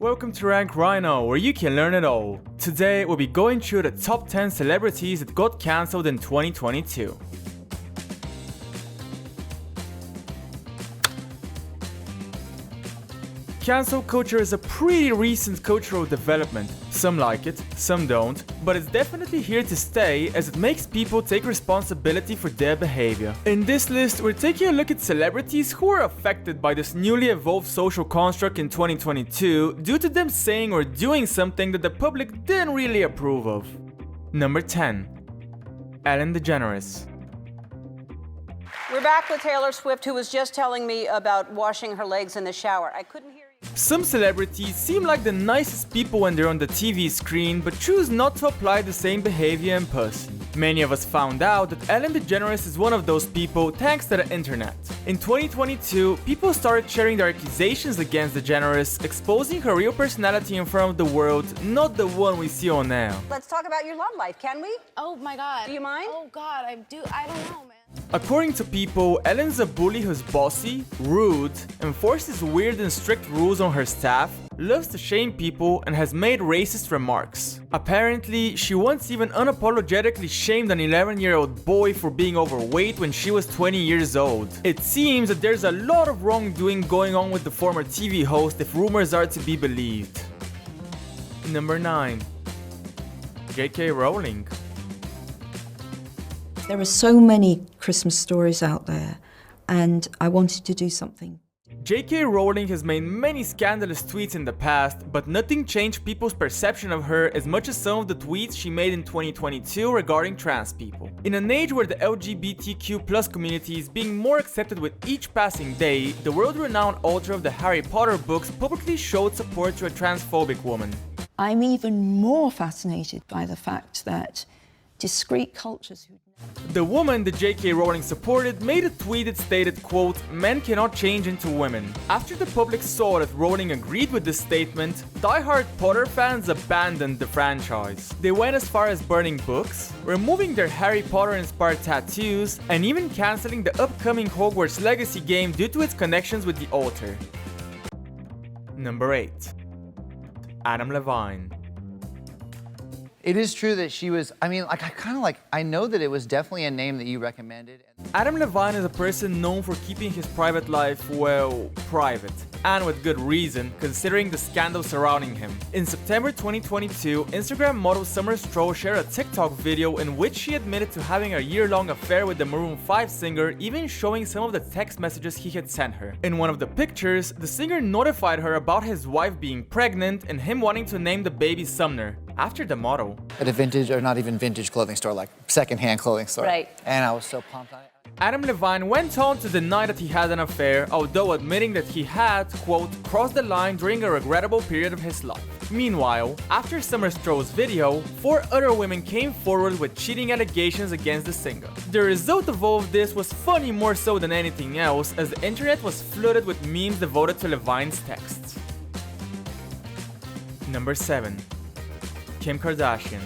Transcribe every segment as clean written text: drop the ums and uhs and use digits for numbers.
Welcome to Rank Rhino, where you can learn it all. Today, we'll be going through the top 10 celebrities that got cancelled in 2022. Cancel culture is a pretty recent cultural development. Some like it, some don't, but it's definitely here to stay as it makes people take responsibility for their behavior. In this list, we're taking a look at celebrities who were affected by this newly evolved social construct in 2022 due to them saying or doing something that the public didn't really approve of. Number 10. Ellen DeGeneres. We're back with Taylor Swift, who was just telling me about washing her legs in the shower. I couldn't hear you. Some celebrities seem like the nicest people when they're on the TV screen, but choose not to apply the same behavior in person. Many of us found out that Ellen DeGeneres is one of those people thanks to the internet. In 2022, people started sharing their accusations against DeGeneres, exposing her real personality in front of the world, not the one we see on now. Let's talk about your love life, can we? Oh my God. Do you mind? Oh God, I don't know, man. According to people, Ellen's a bully who's bossy, rude, enforces weird and strict rules on her staff, loves to shame people, and has made racist remarks. Apparently, she once even unapologetically shamed an 11-year-old boy for being overweight when she was 20 years old. It seems that there's a lot of wrongdoing going on with the former TV host if rumors are to be believed. Number 9. J.K. Rowling. There are so many Christmas stories out there, and I wanted to do something. J.K. Rowling has made many scandalous tweets in the past, but nothing changed people's perception of her as much as some of the tweets she made in 2022 regarding trans people. In an age where the LGBTQ+ community is being more accepted with each passing day, the world-renowned author of the Harry Potter books publicly showed support to a transphobic woman. I'm even more fascinated by the fact that discrete cultures who... The woman that J.K. Rowling supported made a tweet that stated, quote, "Men cannot change into women." After the public saw that Rowling agreed with this statement, die-hard Potter fans abandoned the franchise. They went as far as burning books, removing their Harry Potter-inspired tattoos, and even cancelling the upcoming Hogwarts Legacy game due to its connections with the author. Number 8. Adam Levine. It is true that she was, I know that it was definitely a name that you recommended. Adam Levine is a person known for keeping his private life, well, private. And with good reason, considering the scandal surrounding him. In September 2022, Instagram model Summer Stroh shared a TikTok video in which she admitted to having a year-long affair with the Maroon 5 singer, even showing some of the text messages he had sent her. In one of the pictures, the singer notified her about his wife being pregnant and him wanting to name the baby Sumner, after the model. At a vintage, or not even vintage clothing store, like secondhand clothing store. Right. And I was so pumped on it. Adam Levine went on to deny that he had an affair, although admitting that he had, quote, crossed the line during a regrettable period of his life. Meanwhile, after Summer Stroh's video, 4 other women came forward with cheating allegations against the singer. The result of all of this was funny more so than anything else, as the internet was flooded with memes devoted to Levine's texts. Number 7. Kim Kardashian.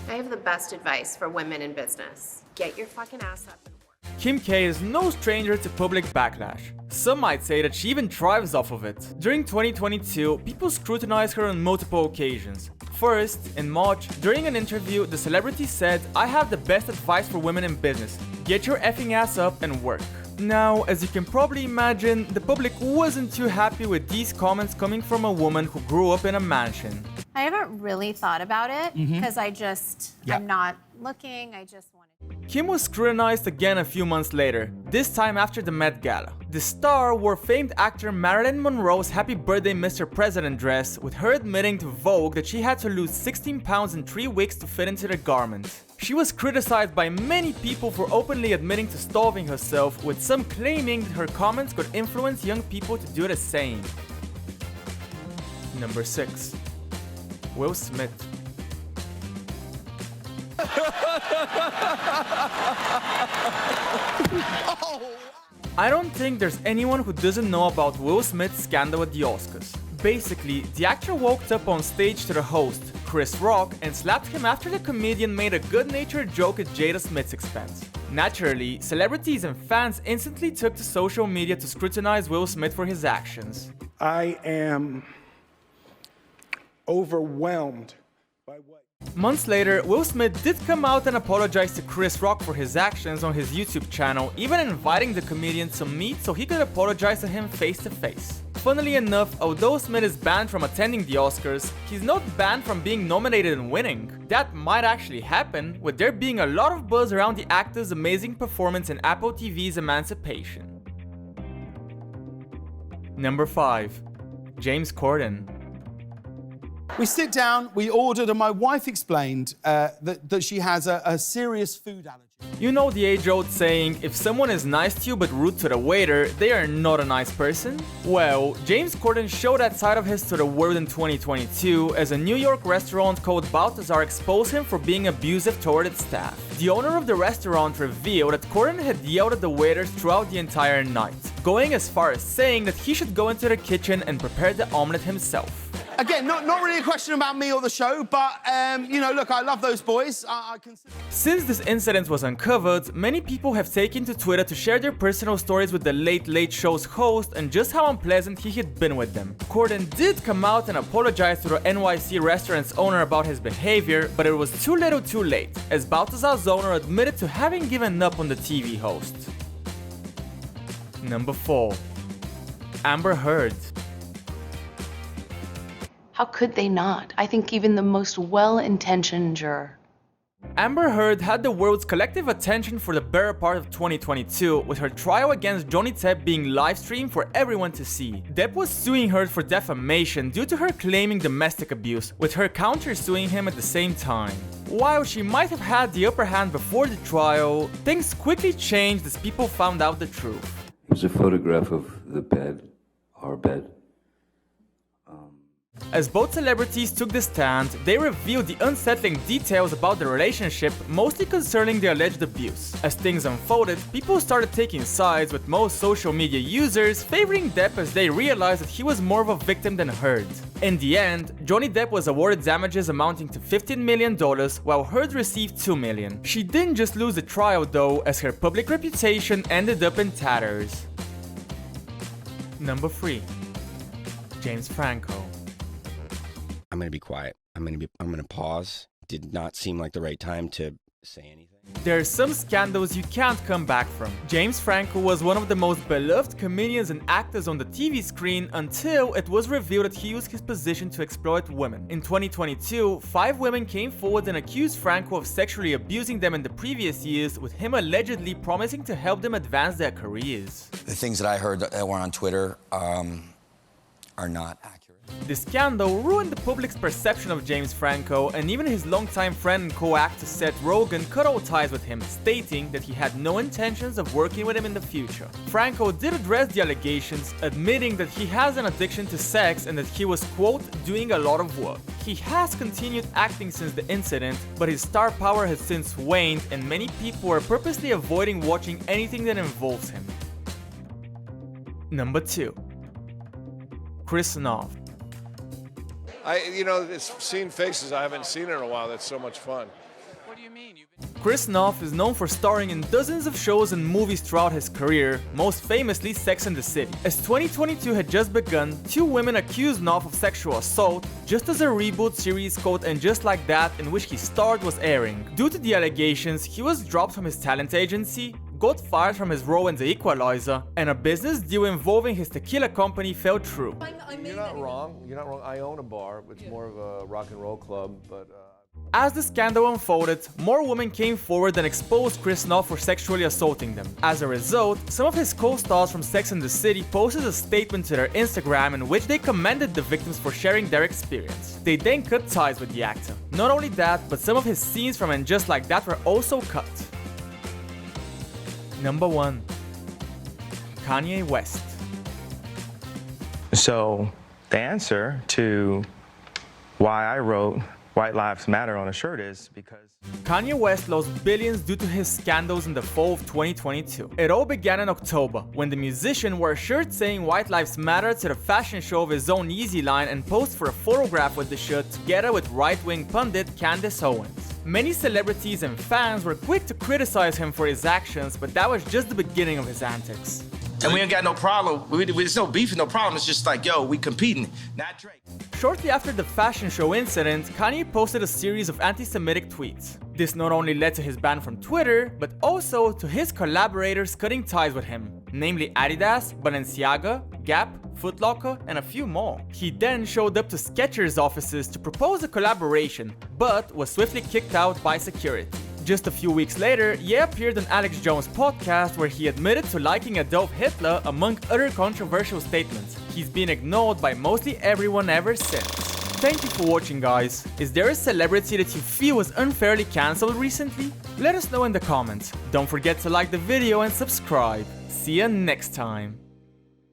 I have the best advice for women in business. Get your fucking ass up and work. Kim K is no stranger to public backlash. Some might say that she even thrives off of it. During 2022, people scrutinized her on multiple occasions. First, in March, during an interview, the celebrity said, "I have the best advice for women in business. Get your effing ass up and work." Now, as you can probably imagine, the public wasn't too happy with these comments coming from a woman who grew up in a mansion. I haven't really thought about it because I'm not looking. I just wanted. Kim was scrutinized again a few months later, this time after the Met Gala. The star wore famed actor Marilyn Monroe's Happy Birthday Mr. President dress, with her admitting to Vogue that she had to lose 16 pounds in 3 weeks to fit into the garment. She was criticized by many people for openly admitting to starving herself, with some claiming that her comments could influence young people to do the same. Number 6. Will Smith. I don't think there's anyone who doesn't know about Will Smith's scandal at the Oscars. Basically, the actor walked up on stage to the host, Chris Rock, and slapped him after the comedian made a good-natured joke at Jada Smith's expense. Naturally, celebrities and fans instantly took to social media to scrutinize Will Smith for his actions. I am overwhelmed by what... Months later, Will Smith did come out and apologize to Chris Rock for his actions on his YouTube channel, even inviting the comedian to meet so he could apologize to him face to face. Funnily enough, although Smith is banned from attending the Oscars, he's not banned from being nominated and winning. That might actually happen, with there being a lot of buzz around the actor's amazing performance in Apple TV's Emancipation. Number 5. James Corden. We sit down, we ordered, and my wife explained that she has a serious food allergy. You know the age-old saying, if someone is nice to you but rude to the waiter, they are not a nice person? Well, James Corden showed that side of his to the world in 2022 as a New York restaurant called Balthazar exposed him for being abusive toward its staff. The owner of the restaurant revealed that Corden had yelled at the waiters throughout the entire night, going as far as saying that he should go into the kitchen and prepare the omelet himself. Again, not really a question about me or the show, but, you know, look, I love those boys. Since this incident was uncovered, many people have taken to Twitter to share their personal stories with the Late Late Show's host and just how unpleasant he had been with them. Corden did come out and apologize to the NYC restaurant's owner about his behavior, but it was too little too late, as Balthazar's owner admitted to having given up on the TV host. Number 4. Amber Heard. How could they not? I think even the most well-intentioned juror. Amber Heard had the world's collective attention for the better part of 2022, with her trial against Johnny Depp being live-streamed for everyone to see. Depp was suing Heard for defamation due to her claiming domestic abuse, with her counter-suing him at the same time. While she might have had the upper hand before the trial, things quickly changed as people found out the truth. It was a photograph of the bed, our bed. As both celebrities took the stand, they revealed the unsettling details about the relationship, mostly concerning the alleged abuse. As things unfolded, people started taking sides, with most social media users favoring Depp as they realized that he was more of a victim than Heard. In the end, Johnny Depp was awarded damages amounting to $15 million, while Heard received $2 million. She didn't just lose the trial though, as her public reputation ended up in tatters. Number 3. James Franco. I'm gonna be quiet. I'm gonna pause. Did not seem like the right time to say anything. There are some scandals you can't come back from. James Franco was one of the most beloved comedians and actors on the TV screen until it was revealed that he used his position to exploit women. In 2022, 5 women came forward and accused Franco of sexually abusing them in the previous years, with him allegedly promising to help them advance their careers. The things that I heard that were on Twitter are not accurate. The scandal ruined the public's perception of James Franco, and even his longtime friend and co-actor Seth Rogen cut all ties with him, stating that he had no intentions of working with him in the future. Franco did address the allegations, admitting that he has an addiction to sex and that he was, quote, doing a lot of work. He has continued acting since the incident, but his star power has since waned, and many people are purposely avoiding watching anything that involves him. Number 2. Chris Noth. It's seeing faces I haven't seen in a while. That's so much fun. What do you mean? Chris Noth is known for starring in dozens of shows and movies throughout his career, most famously Sex and the City. As 2022 had just begun, 2 women accused Noth of sexual assault, just as a reboot series called And Just Like That, in which he starred, was airing. Due to the allegations, he was dropped from his talent agency, got fired from his role in The Equalizer, and a business deal involving his tequila company fell through. You're not wrong. I own a bar. It's more of a rock and roll club, but... As the scandal unfolded, more women came forward and exposed Chris Noth for sexually assaulting them. As a result, some of his co-stars from Sex and the City posted a statement to their Instagram in which they commended the victims for sharing their experience. They then cut ties with the actor. Not only that, but some of his scenes from And Just Like That were also cut. Number 1. Kanye West. So, the answer to why I wrote White Lives Matter on a shirt is because Kanye West lost billions due to his scandals in the fall of 2022. It all began in October, when the musician wore a shirt saying White Lives Matter to the fashion show of his own Yeezy line and posed for a photograph with the shirt together with right-wing pundit Candace Owens. Many celebrities and fans were quick to criticize him for his actions, but that was just the beginning of his antics. And we ain't got no problem. There's no beef and no problem. It's just like, yo, we competing, not Drake. Shortly after the fashion show incident, Kanye posted a series of anti-Semitic tweets. This not only led to his ban from Twitter, but also to his collaborators cutting ties with him, namely Adidas, Balenciaga, Gap, Foot Locker, and a few more. He then showed up to Skechers' offices to propose a collaboration, but was swiftly kicked out by security. Just a few weeks later, Ye appeared on Alex Jones' podcast where he admitted to liking Adolf Hitler among other controversial statements. He's been ignored by mostly everyone ever since. Thank you for watching, guys. Is there a celebrity that you feel was unfairly cancelled recently? Let us know in the comments. Don't forget to like the video and subscribe. See you next time.